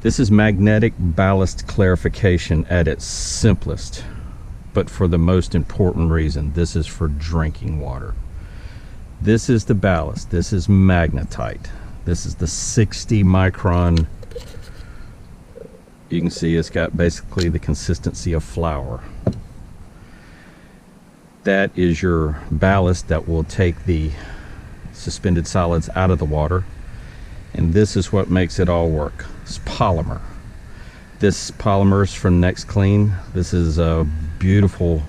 This is magnetic ballast clarification at its simplest, but for the most important reason. This is for drinking water. This is the ballast. This is magnetite. This is the 60 micron. You can see it's got basically the consistency of flour. That is your ballast that will take the suspended solids out of the water. And this is what makes it all work. It's polymer. This polymer is from Next Clean. This is a beautiful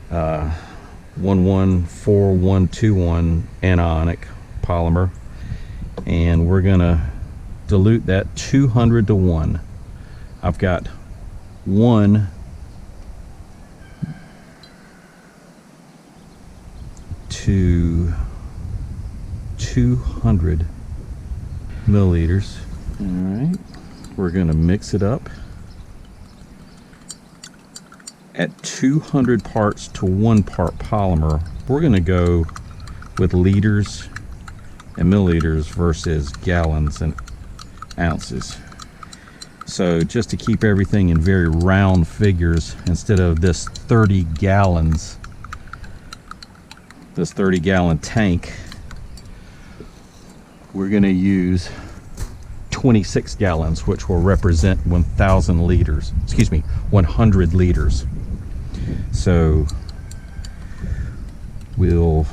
114121 anionic polymer. And we're gonna dilute that 200 to 1. I've got 1 to 200 milliliters. All right, we're gonna mix it up at 200 parts to 1 part polymer. We're gonna go with liters and milliliters versus gallons and ounces. So just to keep everything in very round figures, instead of this 30 gallons, this 30-gallon tank, we're going to use 26 gallons, which will represent 1,000 liters. Excuse me, 100 liters. So we'll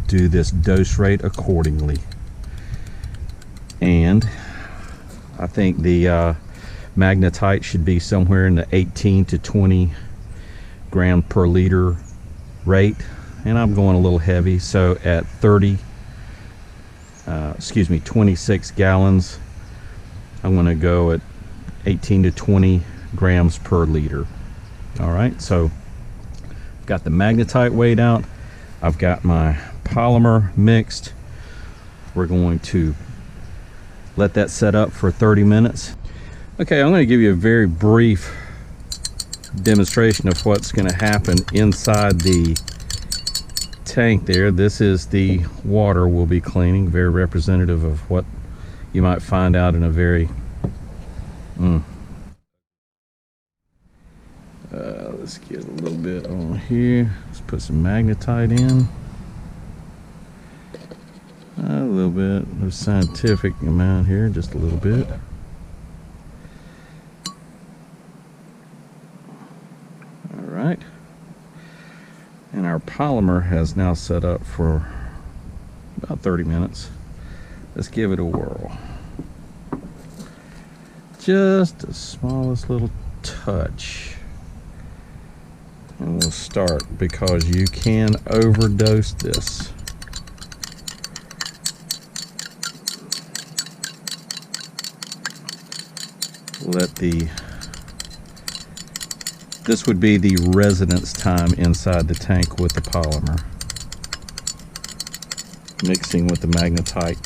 do this dose rate accordingly. And I think the magnetite should be somewhere in the 18 to 20 gram per liter rate. And I'm going a little heavy, so at 26 gallons, I'm going to go at 18 to 20 grams per liter. All right, so I've got the magnetite weighed out. I've got my polymer mixed. We're going to let that set up for 30 minutes. Okay, I'm going to give you a very brief demonstration of what's going to happen inside the tank there. This is the water we'll be cleaning, very representative of what you might find out in a very let's get a little bit on here. Let's put some magnetite in, a little bit. No scientific amount here, just a little bit. All right. And our polymer has now set up for about 30 minutes. Let's give it a whirl. Just the smallest little touch. And we'll start, because you can overdose this. This would be the residence time inside the tank with the polymer, mixing with the magnetite,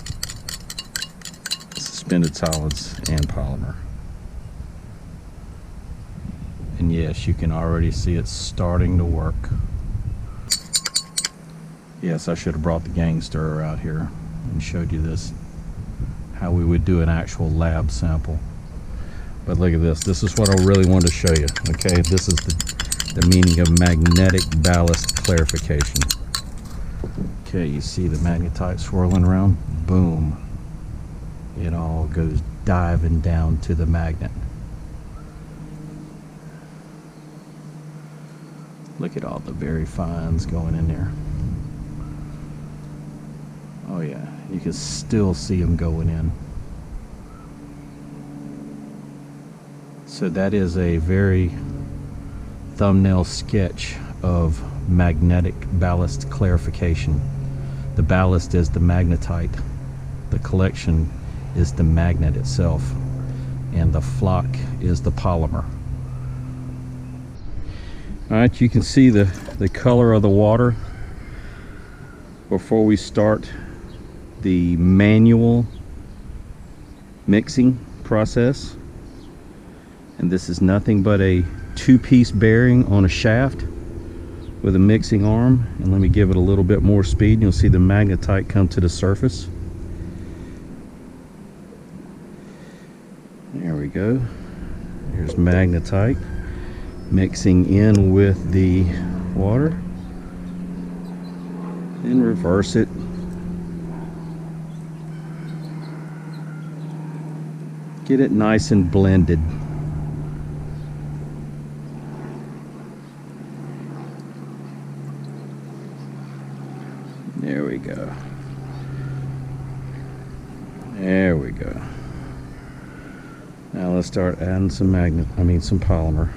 suspended solids, and polymer. And yes, you can already see it starting to work. Yes, I should have brought the gang stirrer out here and showed you this, how we would do an actual lab sample. But look at this. This is what I really wanted to show you. Okay, this is the meaning of magnetic ballast clarification. Okay, you see the magnetite swirling around? Boom. It all goes diving down to the magnet. Look at all the very fines going in there. Oh yeah, you can still see them going in. So that is a very thumbnail sketch of magnetic ballast clarification. The ballast is the magnetite. The collection is the magnet itself. And the flock is the polymer. Alright, you can see the color of the water before we start the manual mixing process. And this is nothing but a 2-piece bearing on a shaft with a mixing arm. And let me give it a little bit more speed and you'll see the magnetite come to the surface. There we go. Here's magnetite mixing in with the water. And reverse it. Get it nice and blended. There we go. There we go. Now let's start adding some some polymer.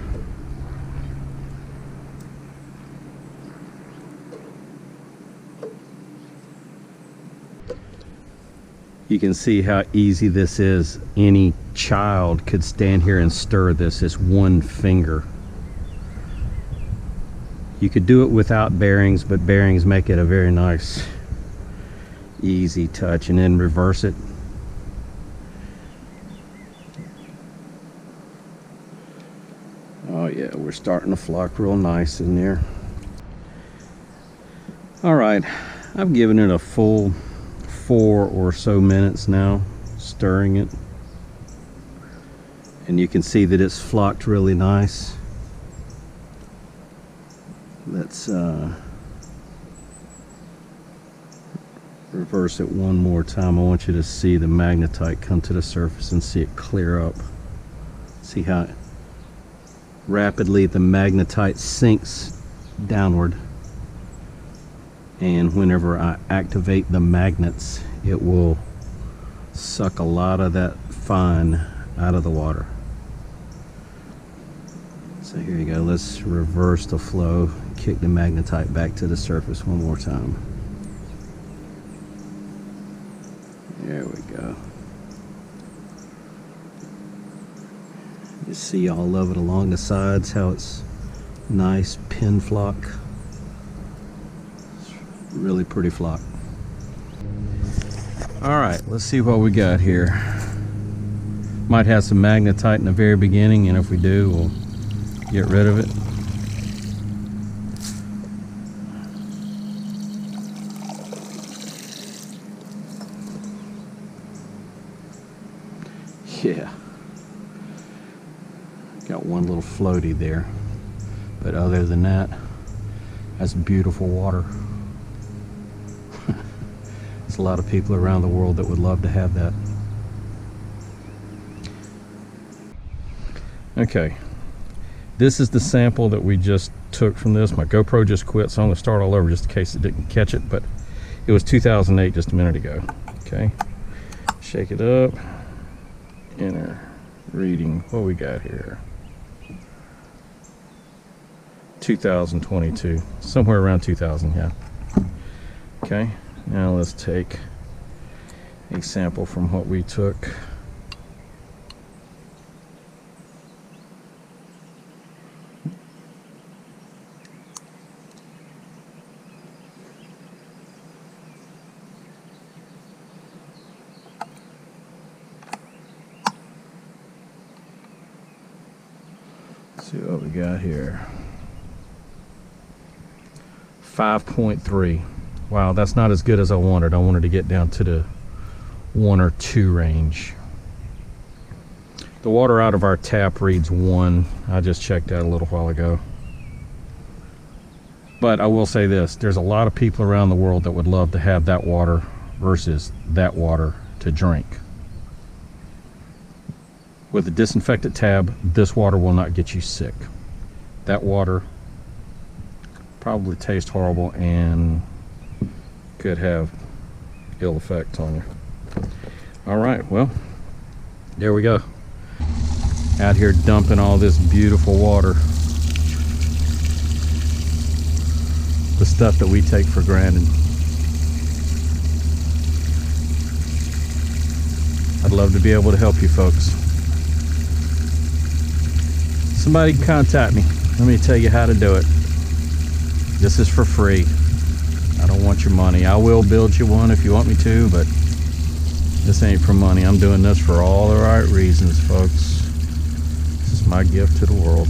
You can see how easy this is. Any child could stand here and stir this. It's one finger. You could do it without bearings, but bearings make it a very nice, easy touch. And then reverse it. Oh yeah, we're starting to flock real nice in there. All right, I've given it a full 4 or so minutes now, stirring it. And you can see that it's flocked really nice. Let's reverse it one more time. I want you to see the magnetite come to the surface and see it clear up. See how rapidly the magnetite sinks downward. And whenever I activate the magnets, it will suck a lot of that fine out of the water. So here you go. Let's reverse the flow, kick the magnetite back to the surface one more time. There we go. You see all of it along the sides, how it's nice pin flock. Really pretty flock. All right, let's see what we got here. Might have some magnetite in the very beginning, and if we do, we'll get rid of it. Yeah, got one little floaty there, but other than that, that's beautiful water. There's a lot of people around the world that would love to have that. Okay, this is the sample that we just took from this. My GoPro just quit, so I'm going to start all over just in case it didn't catch it, but it was 2008 just a minute ago. Okay, shake it up, enter reading. What we got here? 2022, somewhere around 2000, yeah. Okay. Now let's take a sample from what we took. Let's see what we got here. 5.3. Wow, that's not as good as I wanted. I wanted to get down to the 1 or 2 range. The water out of our tap reads 1. I just checked that a little while ago. But I will say this, there's a lot of people around the world that would love to have that water versus that water to drink. With the disinfectant tab, this water will not get you sick. That water probably tastes horrible and could have ill effects on you. All right, well, there we go. Out here dumping all this beautiful water. The stuff that we take for granted. I'd love to be able to help you folks. Somebody can contact me. Let me tell you how to do it. This is for free. I don't want your money. I will build you one if you want me to, but this ain't for money. I'm doing this for all the right reasons, folks. This is my gift to the world.